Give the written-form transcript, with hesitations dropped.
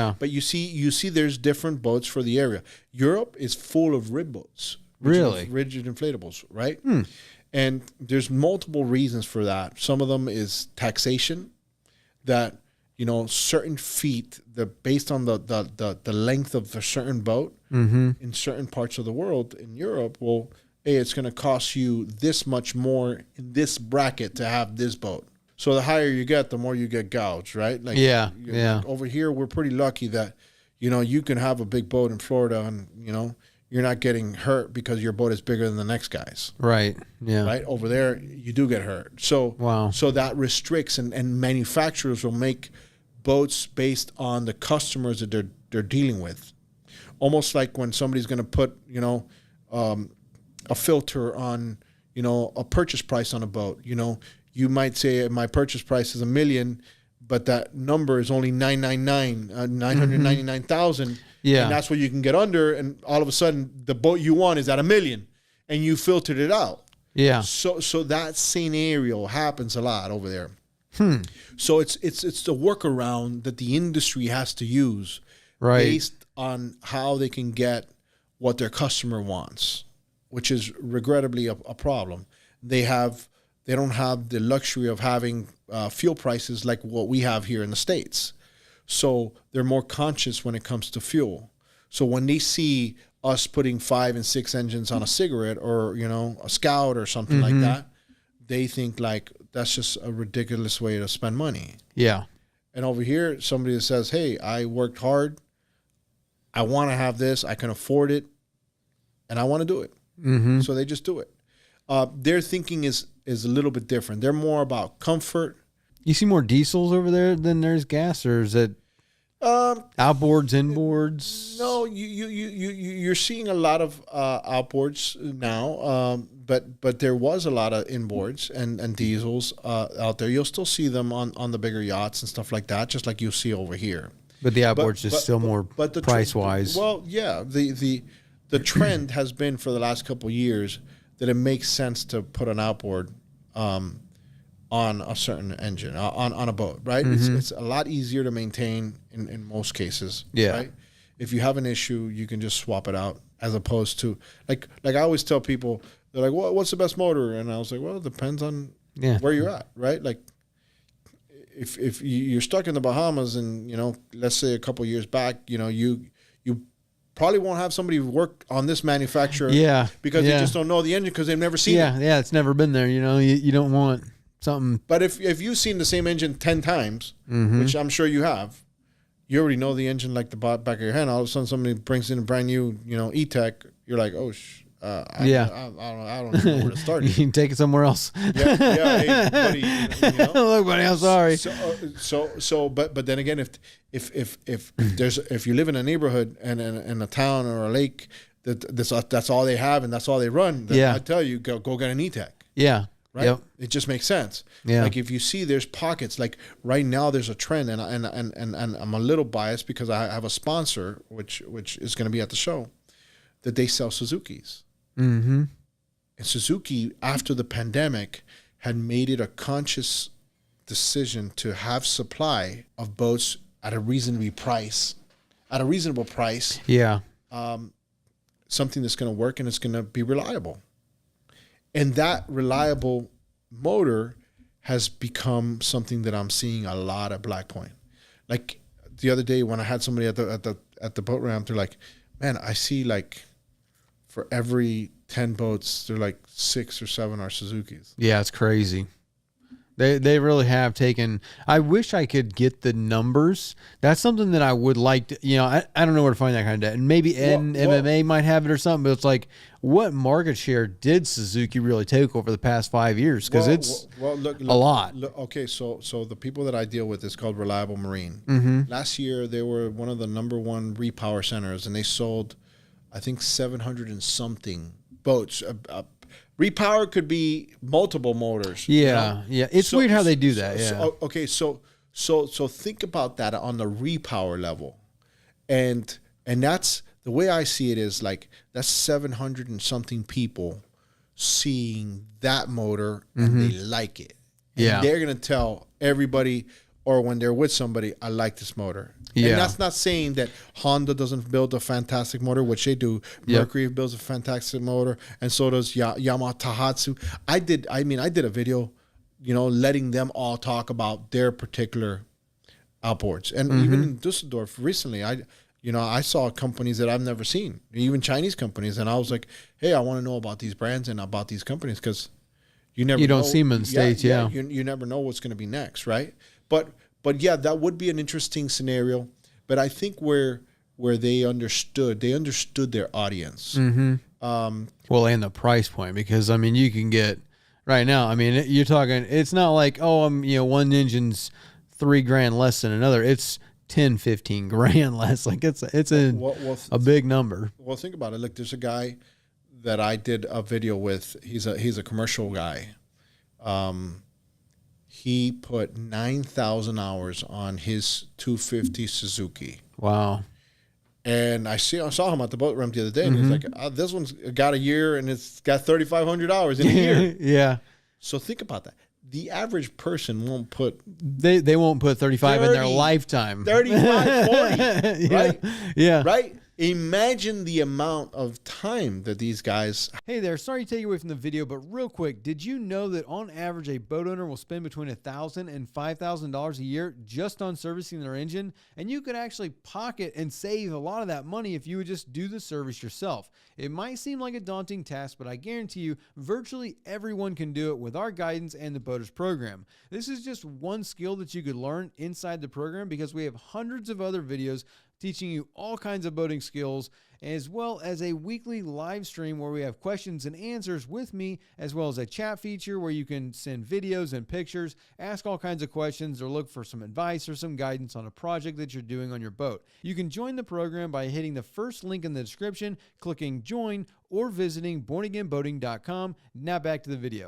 Yeah. But you see there's different boats for the area. Europe is full of rib boats. Really? Rigid inflatables, right? And there's multiple reasons for that. Some of them is taxation, that, you know, certain feet, based on the length of a certain boat in certain parts of the world, in Europe, well, hey, it's going to cost you this much more in this bracket to have this boat. So the higher you get, the more you get gouged, right? Like, like over here, we're pretty lucky that, you know, you can have a big boat in Florida and, you know, you're not getting hurt because your boat is bigger than the next guy's. Right. Yeah. Right. Over there, you do get hurt. So, so that restricts, and manufacturers will make boats based on the customers that they're dealing with. Almost like when somebody's going to put, you know, a filter on, you know, a purchase price on a boat. You know, you might say my purchase price is $1 million, but that number is only 999,000. Yeah. And that's what you can get under. And all of a sudden, the boat you want is at $1 million, and you filtered it out. Yeah. So that scenario happens a lot over there. So it's the workaround that the industry has to use, based on how they can get what their customer wants, which is regrettably a problem. They don't have the luxury of having fuel prices like what we have here in the States. So they're more conscious when it comes to fuel. So when they see us putting 5 and 6 engines on a cigarette, or, you know, a Scout or something like that, they think like that's just a ridiculous way to spend money. Yeah. And over here, somebody that says, hey, I worked hard, I want to have this, I can afford it, and I want to do it. So they just do it. Their thinking is a little bit different. They're more about comfort. You see more diesels over there than there's gas, or is it outboards, inboards? No, you're seeing a lot of outboards now, but there was a lot of inboards and diesels out there. You'll still see them on the bigger yachts and stuff like that, just like you see over here. But the outboard's just still more price wise. Well, yeah, the trend has been for the last couple of years that it makes sense to put an outboard on a certain engine, on a boat, right? It's a lot easier to maintain in most cases, right? If you have an issue, you can just swap it out, as opposed to, like I always tell people, they're like, well, what's the best motor? And I was like, well, it depends on where you're at, right? Like, if you're stuck in the Bahamas and, you know, let's say a couple of years back, you know, you probably won't have somebody work on this manufacturer because they just don't know the engine because they've never seen it. Yeah, it's never been there. You know, you don't want something. But if you've seen the same engine 10 times, which I'm sure you have, you already know the engine like the back of your hand. All of a sudden, somebody brings in a brand new, you know, E-Tech. You're like, oh, I don't know where to start. You can take it somewhere else. Hey, buddy, you know? Look, buddy, I'm sorry. But then again, if you live in a neighborhood and in a town or a lake that's all they have and that's all they run, then I tell you, go get an E-Tech. Yeah. Right. Yep. It just makes sense. Yeah. Like if you see there's pockets, like right now there's a trend, and I'm a little biased because I have a sponsor which is going to be at the show, that they sell Suzukis. And Suzuki, after the pandemic, had made it a conscious decision to have supply of boats at a reasonable price. Yeah. Something that's going to work and it's going to be reliable. And that reliable motor has become something that I'm seeing a lot at Black Point. Like the other day when I had somebody at the boat ramp, they're like, man, I see like for every 10 boats, they're like 6 or 7 are Suzukis. Yeah, it's crazy. They really have taken. I wish I could get the numbers. That's something that I would like to, you know, I don't know where to find that kind of data. And maybe MMA might have it or something, but it's like, what market share did Suzuki really take over the past 5 years? Because it's look, a lot. Okay, so the people that I deal with is called Reliable Marine. Last year, they were one of the #1 repower centers, and they sold, I think, 700 and something boats. Repower could be multiple motors. Yeah, you know? It's weird how they do that. So think about that on the repower level, and that's the way I see it is like that's 700 and something people seeing that motor and they like it. And they're gonna tell everybody, or when they're with somebody, I like this motor. Yeah. And that's not saying that Honda doesn't build a fantastic motor, which they do. Yep. Mercury builds a fantastic motor, and so does Yamaha Tahatsu. I did a video, letting them all talk about their particular outboards. And even in Dusseldorf recently, I saw companies that I've never seen, even Chinese companies, and I was like, hey, I want to know about these brands and about these companies, because you don't see them in the States. Yeah. You never know what's going to be next, right? But yeah, that would be an interesting scenario. But I think where they understood their audience. Well, and the price point, because you can get right now. You're talking. It's not like, oh, one engine's $3,000 less than another. It's 10, 15 grand less. Like it's a big number. Well, think about it. Like, there's a guy that I did a video with. He's a commercial guy. He put 9,000 hours on his 250 Suzuki. Wow. And I saw him at the boat ramp the other day, and he's like, this one's got a year, and it's got 3,500 hours in a year. Yeah. So think about that. The average person won't put... They won't put 35 in their lifetime. 35, 40, right? Yeah. Right? Imagine the amount of time that these guys... Hey there, sorry to take you away from the video, but real quick, did you know that on average a boat owner will spend between $1,000 and $5,000 a year just on servicing their engine? And you could actually pocket and save a lot of that money if you would just do the service yourself. It might seem like a daunting task, but I guarantee you virtually everyone can do it with our guidance and the Boaters program. This is just one skill that you could learn inside the program, because we have hundreds of other videos teaching you all kinds of boating skills, as well as a weekly live stream where we have questions and answers with me, as well as a chat feature where you can send videos and pictures, ask all kinds of questions, or look for some advice or some guidance on a project that you're doing on your boat. You can join the program by hitting the first link in the description, clicking join, or visiting bornagainboating.com. Now back to the video.